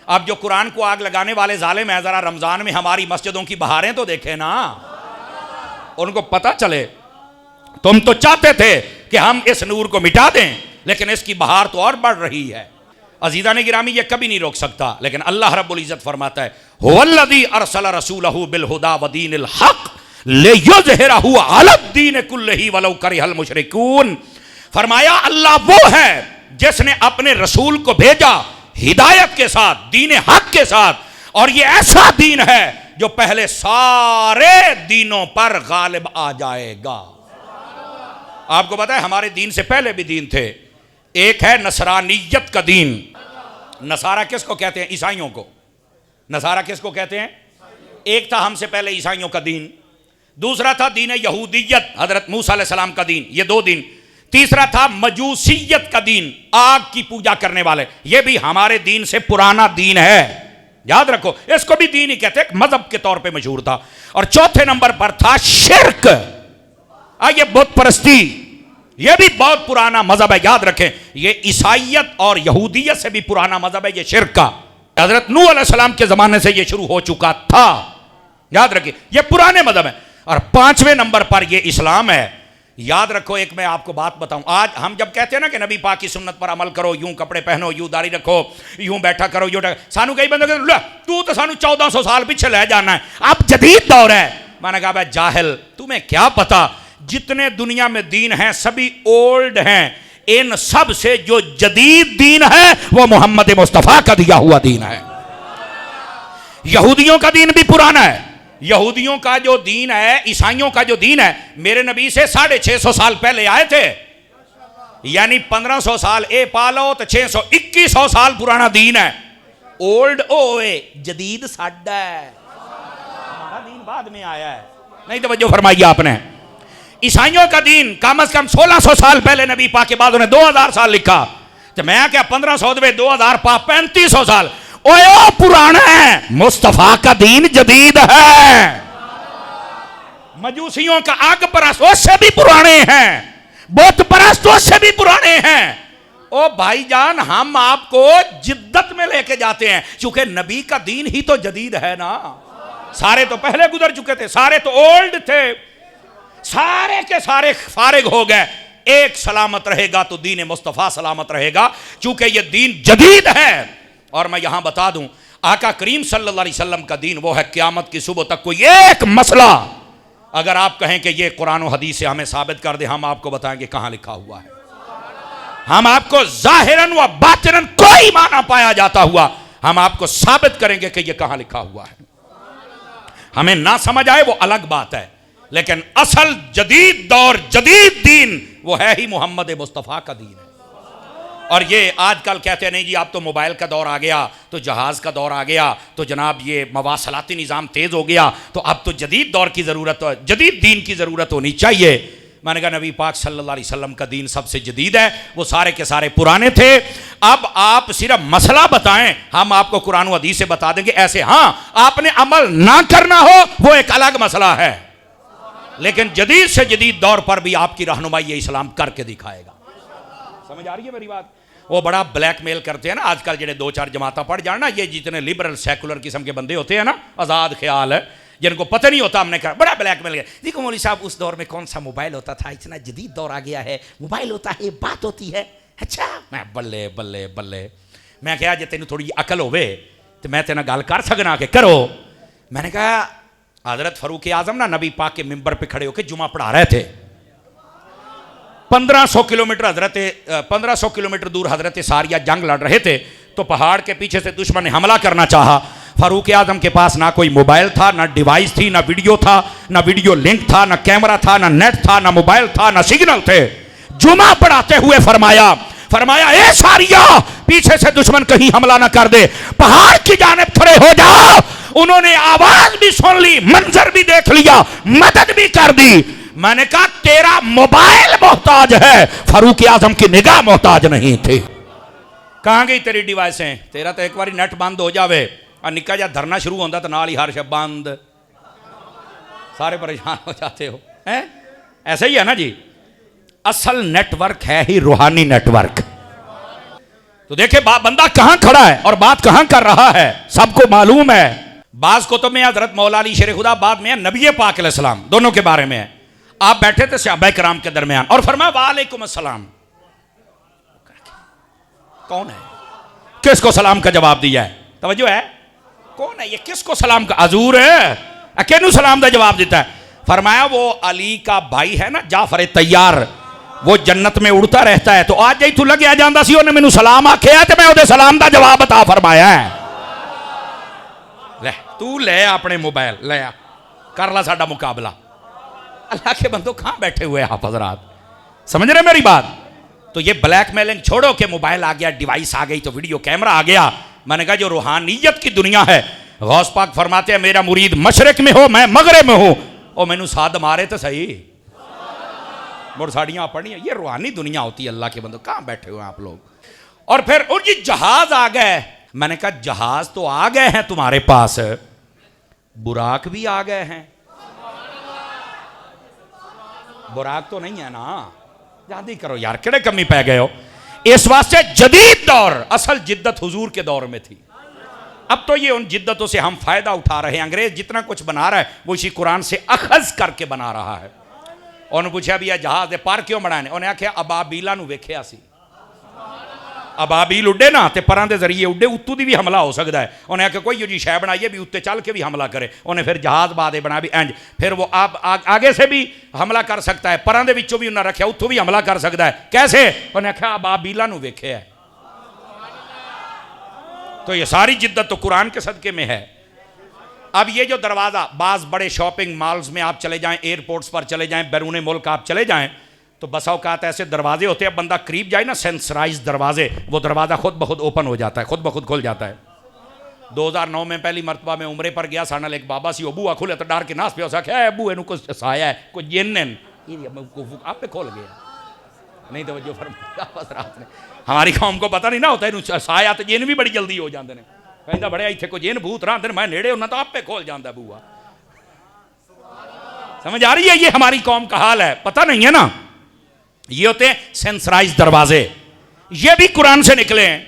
अब जो कुरान को आग लगाने वाले जालिम है, जरा रमजान में हमारी मस्जिदों की बहारें तो देखे ना, उनको पता चले। तुम तो चाहते थे कि हम इस नूर को मिटा दें, लेकिन इसकी बहार तो और बढ़ रही है। अजीज़ा ने गिरामी, ये कभी नहीं रोक सकता, लेकिन अल्लाह रब्बुल इज्जत फरमाता है, हुवल्लज़ी अरसला रसूलहू बिल हुदा व दीनिल हक़ लियुज़हिरहू अलद्दीन कुल्लिही वलौ करिहल मुशरिकून। फरमाया अल्लाह वो है जिसने अपने रसूल को भेजा हिदायत के साथ, दीन हक के साथ, और ये ऐसा दीन है जो पहले सारे दीनों पर गालिब आ जाएगा। आपको पता है हमारे दीन से पहले भी दीन थे। एक है नसरानियत का दीन। नसारा किसको कहते हैं? ईसाइयों को। नसारा किसको कहते हैं? एक था हमसे पहले ईसाइयों का दीन, दूसरा था दीन यहूदियत, हजरत मूसा अलैहिस्सलाम का दीन, ये 2 दीन। तीसरा था मजूसियत का दीन, आग की पूजा करने वाले, ये भी हमारे दीन से पुराना दीन है, याद रखो। इसको भी दीन ही कहते हैं, मजहब के तौर पे मशहूर था। और चौथे नंबर पर था शिर्क, ये बुत परस्ती, ये भी बहुत पुराना मजहब है, याद रखें। ये ईसाइयत और यहूदियत से भी पुराना मजहब है ये शिर्क का। हजरत नूह अलैहिस्सलाम के जमाने से ये शुरू हो चुका था, याद रखिए, ये पुराने मजहब है। और 5वें नंबर पर ये इस्लाम है। याद रखो, एक मैं आपको बात बताऊं, आज हम जब कहते हैं ना कि नबी पाक की सुन्नत पर अमल करो, यूं कपड़े पहनो, यूं दाढ़ी रखो, यूं बैठा करो, यूं सानू कई बंदे कहते तू तो सानू 1400 साल पीछे ले जाना है, अब जदीद दौर है। मैंने कहा भाई जाहिल, तुम्हें क्या पता, जितने दुनिया में दीन हैं सभी ओल्ड हैं। इन सब से जो जदीद दीन है वो मोहम्मद मुस्तफा का दिया हुआ दीन है। यहूदियों का दीन भी पुराना है, यहूदियों का जो दीन है, ईसाइयों का जो दीन है, मेरे नबी से 650 साल पहले आए थे, यानी 1500 साल ए पालो तो 600 2100 साल पुराना दीन है। ओल्ड ओए जदीद साडा है, हमारा दीन बाद में आया है। नहीं तवज्जो फरमाइए आपने। ईसाइयों का दीन कम से कम 1600 साल पहले नबी पाक के बाद उन्हें 2000 साल लिखा, तो मैं क्या 1500 2000 पा 3500 साल। ओए ओ पुराना है, मुस्तफा का दीन जदीद है। मजूसियों का आग परस्तों से भी पुराने हैं, बुत परस्तों से भी पुराने हैं। ओ भाईजान, हम आपको जिद्दत में लेके जाते हैं, क्योंकि नबी का दीन ही तो जदीद है ना। सारे तो पहले गुजर चुके थे, सारे तो ओल्ड थे, सारे के सारे फारिग हो गए। एक सलामत रहेगा तो दीन मुस्तफ़ा सलामत रहेगा, क्योंकि यह दीन जदीद है। और मैं यहां बता दूं, आका करीम सल्लल्लाहु अलैहि वसल्लम का दीन वो है, क़यामत की सुबह तक कोई एक मसला अगर आप कहें कि ये कुरान और हदीस से हमें साबित कर दे, हम आपको बताएंगे कहां लिखा हुआ है। हम आपको जाहिरन व बातिनन कोई माना पाया जाता हुआ हम आपको साबित करेंगे कि यह कहां लिखा हुआ है। हमें ना समझ आए वो अलग बात है, लेकिन असल जदीद दौर जदीद दीन वो है ही मोहम्मद मुस्तफ़ा का दीन है। और ये आजकल कहते हैं नहीं जी अब तो मोबाइल का दौर आ गया, तो जहाज़ का दौर आ गया, तो जनाब ये मवासलाती निज़ाम तेज़ हो गया, तो अब तो जदीद दौर की ज़रूरत, जदीद दीन की ज़रूरत होनी चाहिए। मैंने कहा नबी पाक सल्लल्लाहु अलैहि वसल्लम का दीन सबसे जदीद है, वो सारे के सारे पुराने थे। अब आप सिर्फ मसला बताएं, हम आपको कुरान और हदीस से बता देंगे ऐसे। हाँ, आपने अमल ना करना हो वो एक अलग मसला है, लेकिन जदीद से जदीद दौर पर भी आपकी रहनुमाई ये इस्लाम करके दिखाएगा। समझ आ रही है मेरी बात? वो बड़ा ब्लैकमेल करते हैं ना आजकल, जो 2-4 जमाता पढ़ जाए ना, ये जितने लिबरल सेकुलर किस्म के बंदे होते हैं ना, आज़ाद ख्याल है, जिनको पता नहीं होता, हमने कहा बड़ा ब्लैकमेल किया। देखो मौलवी साहब, उस दौर में कौन सा मोबाइल होता था, इतना जदीद दौर आ गया है, मोबाइल होता है, बात होती है। अच्छा, मैं बल्ले बल्ले बल्ले, मैं कहा जे तेन थोड़ी अकल होवे तो मैं तेना गल कर सकना कि करो। मैंने कहा हज़रत फ़ारूक आज़म ना नबी पाक के मिंबर पे खड़े होकर जुमा पढ़ा रहे थे। 1500 किलोमीटर दूर हजरत सारिया जंग लड़ रहे थे, तो पहाड़ के पीछे से दुश्मन ने हमला करना चाहा। फारूक आजम के पास ना कोई मोबाइल था, ना डिवाइस थी, ना वीडियो था, ना वीडियो लिंक था, ना कैमरा था, ना नेट था, ना मोबाइल था, ना सिग्नल थे। जुमा पढ़ाते हुए फरमाया ए सारिया, पीछे से दुश्मन कहीं हमला ना कर दे, पहाड़ की जानिब खड़े हो जाओ। उन्होंने आवाज भी सुन ली, मंजर भी देख लिया, मदद भी कर दी। मैंने कहा तेरा मोबाइल मोहताज है, फारूक आजम की निगाह मोहताज नहीं थी। कहां गई तेरी डिवाइसें? तेरा तो एक बार नेट बंद हो जावे और निक्का जा धरना शुरू होता तो नाल ही हर शब्द बंद, सारे परेशान हो जाते हो। हैं? ऐसा ही है ना जी। असल नेटवर्क है ही रूहानी नेटवर्क। तो देखे बंदा कहां खड़ा है और बात कहां कर रहा है, सबको मालूम है। बाज कुतुब में हजरत मौला अली शेर खुदा, बाद में नबी पाक अलैहिस्सलाम, दोनों के बारे में है। आप बैठे थे सहाबा किराम के दरमियान और फरमाया वालेकुम अस्सलाम। कौन है? किसको सलाम का जवाब दिया है? तवज्जो है, कौन है ये? किसको सलाम का? हजूर है, अकेनू सलाम का जवाब देता है। फरमाया वो अली का भाई है ना जाफर तैयार, वो जन्नत में उड़ता रहता है, तो आज जै तू लग्या जांदा सी उन्हें मैनू सलाम आख्या ते मैं उहदे सलाम का जवाब बता फरमाया है। ले तू ले अपने मोबाइल ले आ, कर ला साडा मुकाबला। अल्लाह के बंदो कहां बैठे हुए आप हजरात, समझ रहे मेरी बात? तो ये ब्लैकमेलिंग छोड़ो कि मोबाइल आ गया, डिवाइस आ गई, तो वीडियो कैमरा आ गया। मैंने कहा जो रूहानियत की दुनिया है, गौस पाक फरमाते हैं मेरा मुरीद मशरक में हो मैं मगरब में हूं, और मैनू साध मारे तो सही मुड़ साड़ियां पढ़ियां। ये रूहानी दुनिया होती है अल्लाह के बंदो, कहां बैठे हुए आप लोग? और फिर और जी जहाज आ गए। मैंने कहा जहाज तो आ गए हैं तुम्हारे पास, बुराक भी आ गए हैं। बुराक तो नहीं है ना, याद करो यार, केड़े कमी पै गए हो। इस वास्ते जदीद दौर, असल जिद्दत हुजूर के दौर में थी। अब तो ये उन जिद्दतों से हम फायदा उठा रहे हैं। अंग्रेज जितना कुछ बना रहा है वो इसी कुरान से अखज करके बना रहा है। उन्होंने पूछा भी जहाज दे पर क्यों बनाने? उन्हें आख्या अबाबीला नूं वेख्या सी, अबाबील उड्डे ना ते परां दे जरिए उड्डे, उत्तों दी भी हमला हो सकता है। उन्हें आख्या कोई जी शै बनाइए भी उत्ते चल के भी हमला करे। उन्हें फिर जहाज बादे बना भी इंज, फिर वो आगे से भी हमला कर सकता है, परां दे विचों भी उन्हें रखा उत्थों भी हमला कर सकता है। कैसे? उन्हें आख्या अबाबीला नूं वेख्या है। तो ये सारी जिद्दत तो कुरान के सदके में है। अब ये जो दरवाज़ा, बाज़ बड़े शॉपिंग मॉल्स में आप चले जाएं, एयरपोर्ट्स पर चले जाएं, बैरून मुल्क आप चले जाएं, तो बसा औकात ऐसे दरवाजे होते हैं, बंदा करीब जाए ना, सेंसराइज दरवाजे, वो दरवाज़ा खुद ब खुद ओपन हो जाता है, खुद ब खुद खुल जाता है। 2009 में पहली मरतबा में उम्रे पर गया, साना एक बाबा सी बुआ खुले तो डर के नास पे क्या अबू इन कुछ साया है, कुछ जिन आप पे खोल गया नहीं तो जो रात ने हमारी कौम को पता नहीं ना होता है, साया तो जिन भी बड़ी जल्दी हो जाते हैं, कहता बड़े इतने कोई जिन भूत रहा मैं नेड़े होना तो आप पे खोल जाता बुआ। समझ आ रही है? ये हमारी कौम का हाल है, पता नहीं है ना। ये होते हैं सेंसराइज दरवाजे, ये भी कुरान से निकले हैं।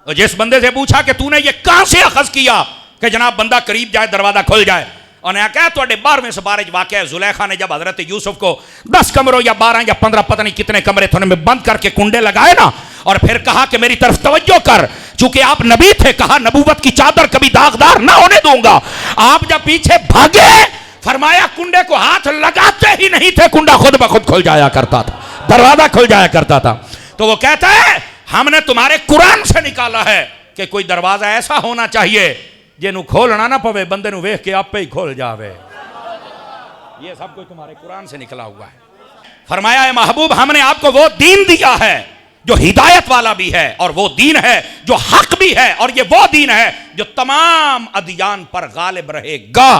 और जिस बंदे से पूछा कि तूने ये कहां से अखज किया कि जनाब बंदा करीब जाए दरवाजा खुल जाए, उन्हें कहा तो 12वें सुपारे वाक़या जुलेखा ने जब हजरत यूसुफ को 10 कमरों या 12 या 15 पता नहीं कितने कमरे थे उनमें बंद करके कुंडे लगाए ना, और फिर कहा कि मेरी तरफ तवज्जो कर, चूंकि आप नबी थे, कहा नबूवत की चादर कभी दागदार ना होने दूंगा। आप जब पीछे भागे, फरमाया कुंडे को हाथ लगाते ही नहीं थे, कुंडा खुद ब खुद खुल जाया करता था, दरवाजा खुल जाया करता था। तो वो कहता है हमने तुम्हारे कुरान से निकाला है कि कोई दरवाजा ऐसा होना चाहिए जिन्हों खोलना ना पवे, बंदे नु वेख के आपे ही खोल जावे। ये सब कुछ तुम्हारे कुरान से निकला हुआ है। फरमाया है महबूब हमने आपको वो दीन दिया है जो हिदायत वाला भी है, और वो दीन है जो हक भी है, और ये वो दीन है जो तमाम अदियान पर गालिब रहेगा।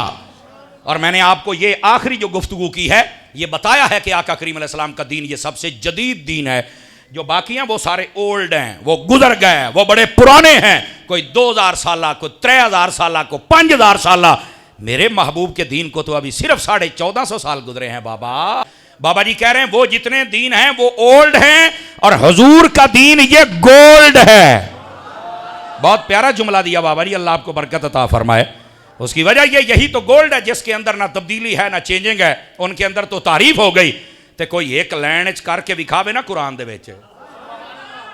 और मैंने आपको ये आखिरी जो गुफ्तगू की है ये बताया है कि आका करीम अलैहिस्सलाम का दीन ये सबसे जदीद दीन है। जो बाकी हैं वो सारे ओल्ड हैं, वो गुजर गए, वो बड़े पुराने हैं, कोई 2000 साल, कोई 3000 साल, को 5000 साल। मेरे महबूब के दीन को तो अभी सिर्फ 1450 साल गुजरे हैं। बाबा जी कह रहे हैं वो जितने दीन हैं वो ओल्ड हैं, और हुजूर का दीन ये गोल्ड है। बहुत प्यारा जुमला दिया बाबा जी, अल्लाह आपको बरकत अता फरमाए। उसकी वजह यही तो गोल्ड है जिसके अंदर ना तब्दीली है ना चेंजिंग है, उनके अंदर तो तारीफ हो गई। तो कोई एक लाइन करके विखावे ना कुरान दे विच,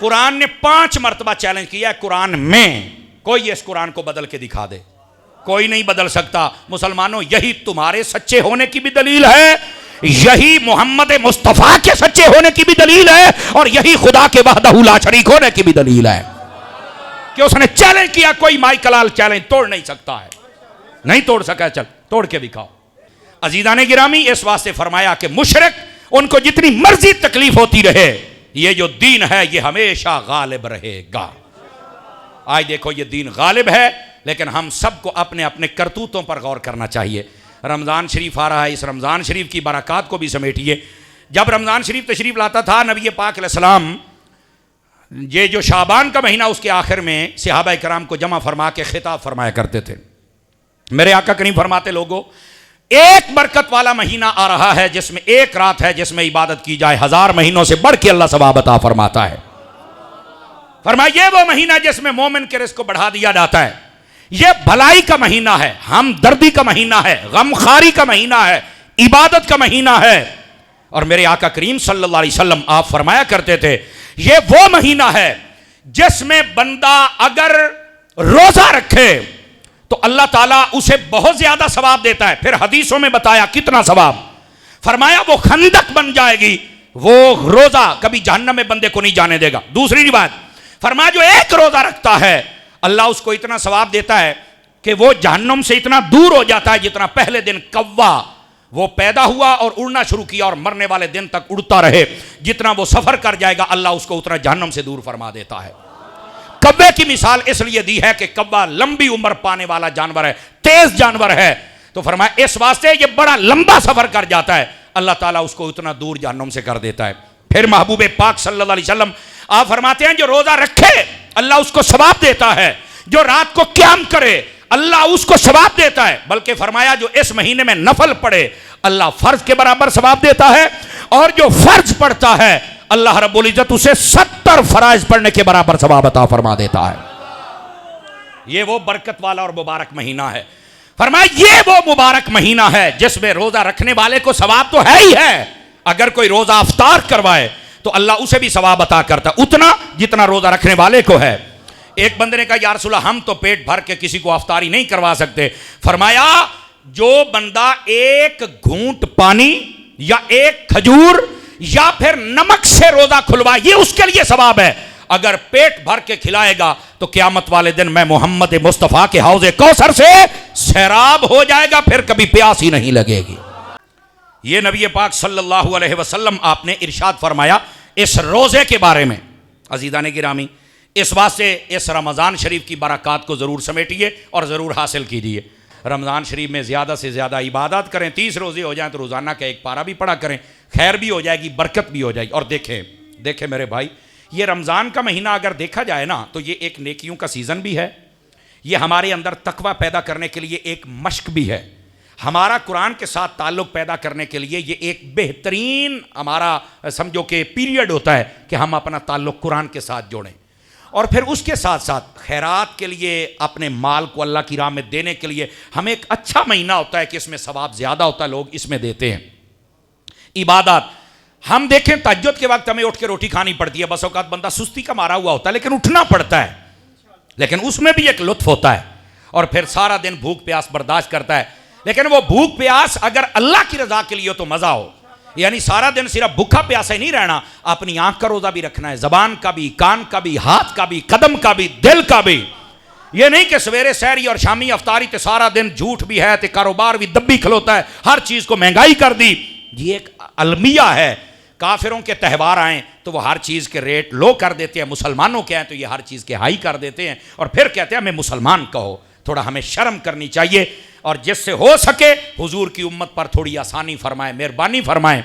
कुरान ने 5 मरतबा चैलेंज किया है कुरान में, कोई इस कुरान को बदल के दिखा दे, कोई नहीं बदल सकता। मुसलमानों यही तुम्हारे सच्चे होने की भी दलील है, यही मोहम्मद मुस्तफ़ा के सच्चे होने की भी दलील है, और यही खुदा के वहदहू ला शरीक होने की भी दलील है कि उसने चैलेंज किया, कोई माइकलाल चैलेंज तोड़ नहीं सकता है, नहीं तोड़ सका, चल तोड़ के दिखाओ। अजीज़ाने गिरामी, इस वास्ते फरमाया कि मुशरिक उनको जितनी मर्जी तकलीफ होती रहे, ये जो दीन है ये हमेशा गालिब रहेगा। आज देखो ये दीन गालिब है, लेकिन हम सबको अपने अपने करतूतों पर गौर करना चाहिए। रमज़ान शरीफ आ रहा है, इस रमज़ान शरीफ की बरक़ात को भी समेटिए। जब रमज़ान शरीफ तशरीफ़ लाता था नबी पाक अलैहिस्सलाम, ये जो शाबान का महीना उसके आखिर में सहाबा कराम को जमा फरमा के खिताब फरमाया करते थे। मेरे आका करीम फरमाते लोगों, एक बरकत वाला महीना आ रहा है जिसमें एक रात है जिसमें इबादत की जाए 1000 महीनों से बढ़ के अल्लाह सवाब अता फरमाता है। फरमाया ये वो महीना जिसमें मोमिन के रिज़्क़ को बढ़ा दिया जाता है, ये भलाई का महीना है, हमदर्दी का महीना है, गमखारी का महीना है, इबादत का महीना है। और मेरे आका करीम सल्लल्लाहु अलैहि वसल्लम आप फरमाया करते थे ये वो महीना है जिसमें बंदा अगर रोजा रखे तो अल्लाह ताला उसे बहुत ज्यादा सवाब देता है। फिर हदीसों में बताया कितना सवाब, फरमाया वो खंदक बन जाएगी, वो रोजा कभी जहन्नम में बंदे को नहीं जाने देगा। दूसरी बात फरमाया जो एक रोजा रखता है अल्लाह उसको इतना सवाब देता है कि वो जहन्नम से इतना दूर हो जाता है जितना पहले दिन कौवा वो पैदा हुआ और उड़ना शुरू किया और मरने वाले दिन तक उड़ता रहे, जितना वो सफर कर जाएगा अल्लाह उसको उतना जहन्नम से दूर फरमा देता है। कव्वे की मिसाल इसलिए दी है कि कव्वा लंबी उम्र पाने वाला जानवर है, तेज जानवर है, तो फरमाया इस वास्ते ये बड़ा लंबा सफर कर जाता है, अल्लाह ताला उसको उतना दूर जहन्नम से कर देता है। फिर महबूब पाक सल्लल्लाहु अलैहि वसल्लम आप फरमाते हैं जो रोजा रखे अल्लाह उसको सवाब देता है, जो रात को क़याम करे अल्लाह उसको सवाब देता है, बल्कि फरमाया जो इस महीने में नफल पढ़े अल्लाह फर्ज के बराबर सवाब देता है, और जो फर्ज पढ़ता है अल्लाह रब्बुल इज्जत उसे 70 फराइज पढ़ने के बराबर सवाब अता फरमा देता है। ये वो बरकत वाला और मुबारक महीना है। फरमाया ये वो मुबारक महीना है जिसमें रोजा रखने वाले को सवाब तो है ही है, अगर कोई रोजा अफ्तार करवाए तो अल्लाह उसे भी सवाब अता करता है उतना जितना रोजा रखने वाले को है। एक बंदे ने कहा या रसूल अल्लाह हम तो पेट भर के किसी को अफ्तारी नहीं करवा सकते। फरमाया जो बंदा एक घूंट पानी या एक खजूर या फिर नमक से रोजा खुलवा ये उसके लिए सवाब है, अगर पेट भर के खिलाएगा तो क़यामत वाले दिन मैं मोहम्मद मुस्तफ़ा के हौज़े कौसर से सैराब हो जाएगा, फिर कभी प्यास ही नहीं लगेगी। ये नबी पाक सल्लल्लाहु अलैहि वसल्लम आपने इरशाद फरमाया इस रोज़े के बारे में। अज़ीज़ान गिरामी, इस वास्ते इस रमज़ान शरीफ की बरक़ात को ज़रूर समेटिए और ज़रूर हासिल कीजिए। रमज़ान शरीफ में ज़्यादा से ज़्यादा इबादत करें। 30 रोज़े हो जाएं तो रोज़ाना का एक पारा भी पढ़ा करें, खैर भी हो जाएगी, बरकत भी हो जाएगी। और देखें मेरे भाई, ये रमज़ान का महीना अगर देखा जाए ना तो ये एक नेकियों का सीज़न भी है, ये हमारे अंदर तकवा पैदा करने के लिए एक मश्क भी है, हमारा कुरान के साथ ताल्लुक़ पैदा करने के लिए ये एक बेहतरीन हमारा समझो कि पीरियड होता है कि हम अपना ताल्लुक़ कुरान के साथ जोड़ें। और फिर उसके साथ साथ खैरात के लिए, अपने माल को अल्लाह की राह में देने के लिए हमें एक अच्छा महीना होता है कि इसमें सवाब ज़्यादा होता है, लोग इसमें देते हैं। इबादत हम देखें, तहज्जुद के वक्त हमें उठ के रोटी खानी पड़ती है, बस औकात बंदा सुस्ती का मारा हुआ होता है लेकिन उठना पड़ता है, लेकिन उसमें भी एक लुत्फ होता है। और फिर सारा दिन भूख प्यास बर्दाश्त करता है, लेकिन वो भूख प्यास अगर अल्लाह की रज़ा के लिए हो तो मज़ा हो। यानी सारा दिन सिर्फ भूखा प्यासा ही नहीं रहना, अपनी आंख का रोज़ा भी रखना है, ज़बान का भी, कान का भी, हाथ का भी, कदम का भी, दिल का भी। ये नहीं कि सवेरे सहरी और शामी अफ्तारी ते सारा दिन झूठ भी है, ते कारोबार भी दब्बी खलोता है, हर चीज़ को महंगाई कर दी। ये एक अलमिया है। काफिरों के त्यौहार आएँ तो वो हर चीज़ के रेट लो कर देते हैं, मुसलमानों के आएँ तो ये हर चीज़ के हाई कर देते हैं, और फिर कहते हैं हमें मुसलमान कहो। थोड़ा हमें शर्म करनी चाहिए, और जिससे हो सके हुजूर की उम्मत पर थोड़ी आसानी फरमाएं, मेहरबानी फरमाएं,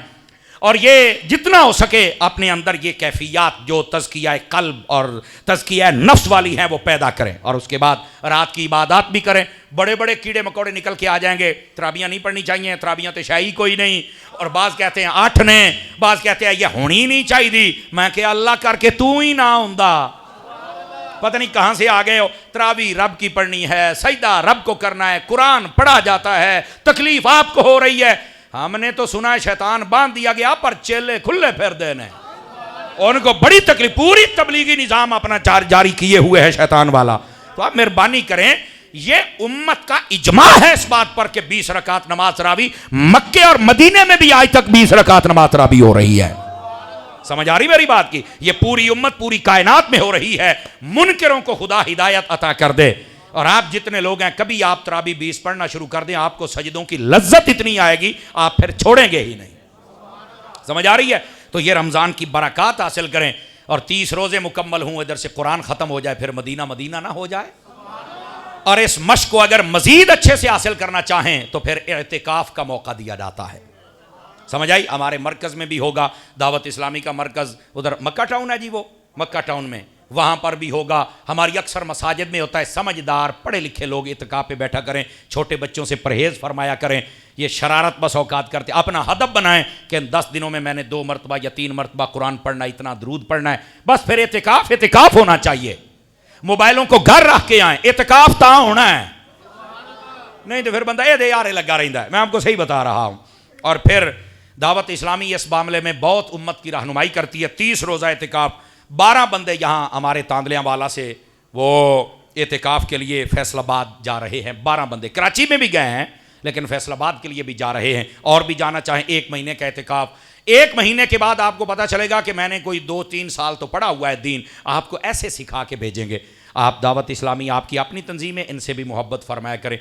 और ये जितना हो सके अपने अंदर ये कैफियत जो तज़किया क़ल्ब और तज़किया नफ्स वाली हैं वो पैदा करें। और उसके बाद रात की इबादत भी करें। बड़े बड़े कीड़े मकोड़े निकल के आ जाएंगे, तराबियाँ नहीं पढ़नी चाहिए, तराबियाँ तो शाही कोई नहीं। और बाज़ कहते हैं 8 ने, बाज़ कहते हैं ये होनी नहीं चाहिए। मैं क्या अल्लाह करके तू ही ना होंदा, पता नहीं कहाँ से आ गए हो। तरावी रब की पढ़नी है, सजदा रब को करना है, कुरान पढ़ा जाता है, तकलीफ आपको हो रही है। हमने तो सुना है शैतान बांध दिया गया पर चेले खुले फिर देने, उनको बड़ी तकलीफ, पूरी तबलीगी निज़ाम अपना जारी किए हुए है शैतान वाला। तो आप मेहरबानी करें, ये उम्मत का इजमा है इस बात पर कि 20 रकात नमाज तरावी, मक्के और मदीने में भी आज तक 20 रकात नमाज तरावी हो रही है। समझ आ रही मेरी बात की? ये पूरी उम्मत पूरी कायनात में हो रही है। मुनकिरों को खुदा हिदायत अता कर दे। और आप जितने लोग हैं, कभी आप तरावी 20 पढ़ना शुरू कर दें, आपको सजदों की लज्जत इतनी आएगी आप फिर छोड़ेंगे ही नहीं। समझ आ रही है? तो ये रमज़ान की बरक़ात हासिल करें, और 30 रोज़े मुकम्मल हों, इधर से कुरान ख़त्म हो जाए, फिर मदीना मदीना ना हो जाए। और इस मश्क को अगर मज़ीद अच्छे से हासिल करना चाहें तो फिर इत्तिकाफ़ का मौका दिया जाता है। समझ आई? हमारे मरकज़ में भी होगा, दावत इस्लामी का मरकज़ उधर मक्का टाउन है जी, वो मक्का टाउन में, वहाँ पर भी होगा। हमारी अक्सर मसाजिद में होता है। समझदार पढ़े लिखे लोग इत्तिकाफ़ पे बैठा करें, छोटे बच्चों से परहेज़ फरमाया करें। ये शरारत बस औकात करते, अपना हदफ बनाएं कि 10 दिनों में मैंने 2 मरतबा या 3 मरतबा कुरान पढ़ना, इतना दरूद पढ़ना है, बस फिर इत्तिकाफ़ होना चाहिए। मोबाइलों को घर रख के आएँ, इत्तिकाफ़ ता होना है, नहीं तो फिर बंदा ये यारे लगा रहता है। मैं आपको सही बता रहा हूँ। और फिर दावत इस्लामी इस मामले में बहुत उम्मत की रहनुमाई करती है। 30 रोज़ा इत्तिकाफ़, 12 बंदे यहाँ हमारे तांदलियाँ वाला से वो इत्तिकाफ़ के लिए फैसलाबाद जा रहे हैं। 12 बंदे कराची में भी गए हैं, लेकिन फैसलाबाद के लिए भी जा रहे हैं, और भी जाना चाहें। 1 महीने का इत्तिकाफ़, 1 महीने के बाद आपको पता चलेगा कि मैंने कोई 2-3 साल तो पढ़ा हुआ है दीन, आपको ऐसे सिखा के भेजेंगे। आप दावत इस्लामी आपकी अपनी तंजीम है, इनसे भी मोहब्बत फरमाया करें।